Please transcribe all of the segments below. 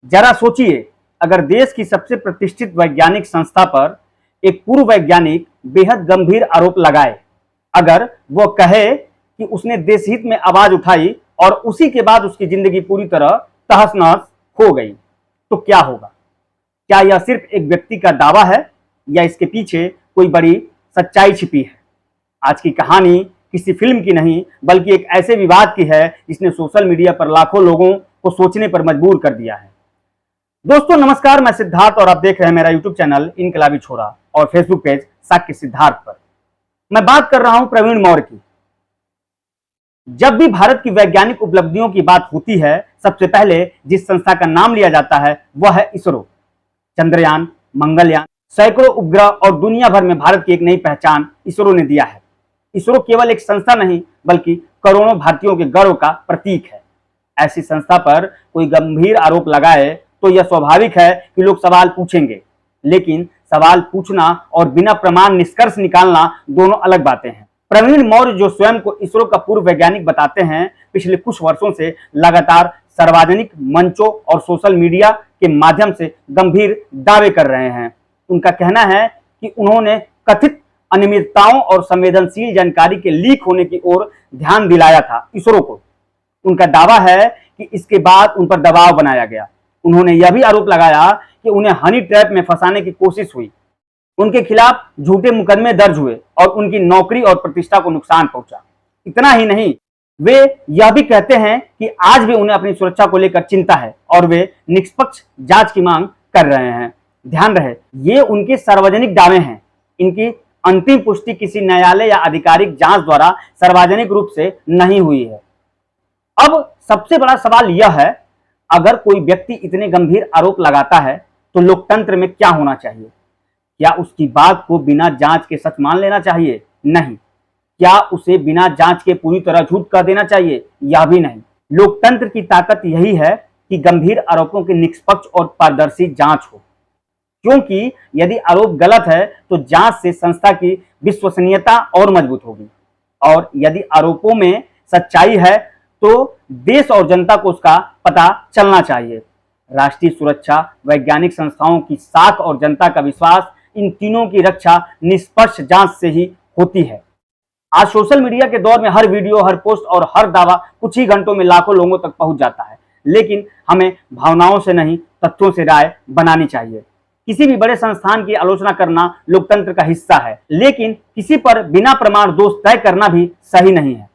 जरा सोचिए, अगर देश की सबसे प्रतिष्ठित वैज्ञानिक संस्था पर एक पूर्व वैज्ञानिक बेहद गंभीर आरोप लगाए, अगर वो कहे कि उसने देश हित में आवाज उठाई और उसी के बाद उसकी जिंदगी पूरी तरह तहस नहस हो गई, तो क्या होगा? क्या यह सिर्फ एक व्यक्ति का दावा है या इसके पीछे कोई बड़ी सच्चाई छिपी है? आज की कहानी किसी फिल्म की नहीं, बल्कि एक ऐसे विवाद की है जिसने सोशल मीडिया पर लाखों लोगों को सोचने पर मजबूर कर दिया है। दोस्तों नमस्कार, मैं सिद्धार्थ और आप देख रहे हैं मेरा यूट्यूब चैनल इनकलाबी छोरा और फेसबुक पेज साक्य सिद्धार्थ पर। मैं बात कर रहा हूं प्रवीण मौर्य की। जब भी भारत की वैज्ञानिक उपलब्धियों की बात होती है, सबसे पहले जिस संस्था का नाम लिया जाता है वह है इसरो। चंद्रयान, मंगलयान, सैकड़ों उपग्रह और दुनिया भर में भारत की एक नई पहचान इसरो ने दिया है। इसरो केवल एक संस्था नहीं, बल्कि करोड़ों भारतीयों के गर्व का प्रतीक है। ऐसी संस्था पर कोई गंभीर आरोप लगाए तो यह स्वाभाविक है कि लोग सवाल पूछेंगे, लेकिन सवाल पूछना और बिना प्रमाण निष्कर्ष निकालना दोनों अलग बातें हैं। प्रवीण मौर्य, जो स्वयं को इसरो का पूर्व वैज्ञानिक बताते हैं, पिछले कुछ वर्षों से लगातार सार्वजनिक मंचों और सोशल मीडिया के माध्यम से गंभीर दावे कर रहे हैं। उनका कहना है कि उन्होंने कथित अनियमितताओं और संवेदनशील जानकारी के लीक होने की ओर ध्यान दिलाया था इसरो को। उनका दावा है कि इसके बाद उन पर दबाव बनाया गया। उन्होंने यह भी आरोप लगाया कि उन्हें हनी ट्रैप में फंसाने की कोशिश हुई, उनके खिलाफ झूठे मुकदमे दर्ज हुए और उनकी नौकरी और प्रतिष्ठा को नुकसान पहुंचा। इतना ही नहीं, वे यह भी कहते हैं कि आज भी उन्हें अपनी सुरक्षा को लेकर चिंता है और वे निष्पक्ष जांच की मांग कर रहे हैं। ध्यान रहे, ये उनके सार्वजनिक दावे हैं। इनकी अंतिम पुष्टि किसी न्यायालय या आधिकारिक जांच द्वारा सार्वजनिक रूप से नहीं हुई है। अब सबसे बड़ा सवाल यह है, अगर कोई व्यक्ति इतने गंभीर आरोप लगाता है तो लोकतंत्र में क्या होना चाहिए? क्या उसकी बात को बिना जांच के सच मान लेना चाहिए? नहीं। क्या उसे बिना जांच के पूरी तरह झूठ कह देना चाहिए? यह भी नहीं। लोकतंत्र की ताकत यही है कि गंभीर आरोपों की निष्पक्ष और पारदर्शी जांच हो, क्योंकि यदि आरोप गलत है तो जांच से संस्था की विश्वसनीयता और मजबूत होगी, और यदि आरोपों में सच्चाई है तो देश और जनता को उसका पता चलना चाहिए। राष्ट्रीय सुरक्षा, वैज्ञानिक संस्थाओं की साख और जनता का विश्वास, इन तीनों की रक्षा निष्पक्ष जांच से ही होती है। आज सोशल मीडिया के दौर में हर वीडियो, हर पोस्ट और हर दावा कुछ ही घंटों में लाखों लोगों तक पहुंच जाता है, लेकिन हमें भावनाओं से नहीं, तथ्यों से राय बनानी चाहिए। किसी भी बड़े संस्थान की आलोचना करना लोकतंत्र का हिस्सा है, लेकिन किसी पर बिना प्रमाण दोष तय करना भी सही नहीं है।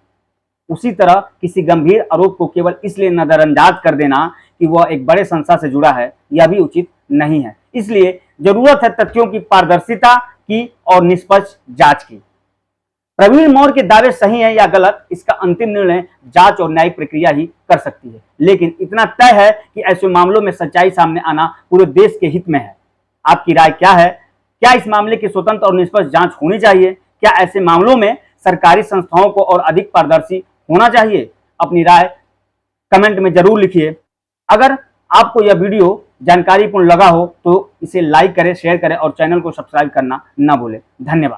उसी तरह किसी गंभीर आरोप को केवल इसलिए नजरअंदाज कर देना कि वह एक बड़े संस्था से जुड़ा है, यह भी उचित नहीं है। इसलिए जरूरत है तथ्यों की पारदर्शिता की और निष्पक्ष जांच की। प्रवीण मौर्य के दावे सही है या गलत, इसका अंतिम निर्णय जांच और न्यायिक प्रक्रिया ही कर सकती है, लेकिन इतना तय है कि ऐसे मामलों में सच्चाई सामने आना पूरे देश के हित में है। आपकी राय क्या है? क्या इस मामले की स्वतंत्र और निष्पक्ष जांच होनी चाहिए? क्या ऐसे मामलों में सरकारी संस्थाओं को और अधिक पारदर्शी होना चाहिए? अपनी राय कमेंट में जरूर लिखिए। अगर आपको यह वीडियो जानकारीपूर्ण लगा हो तो इसे लाइक करें, शेयर करें और चैनल को सब्सक्राइब करना ना भूलें। धन्यवाद।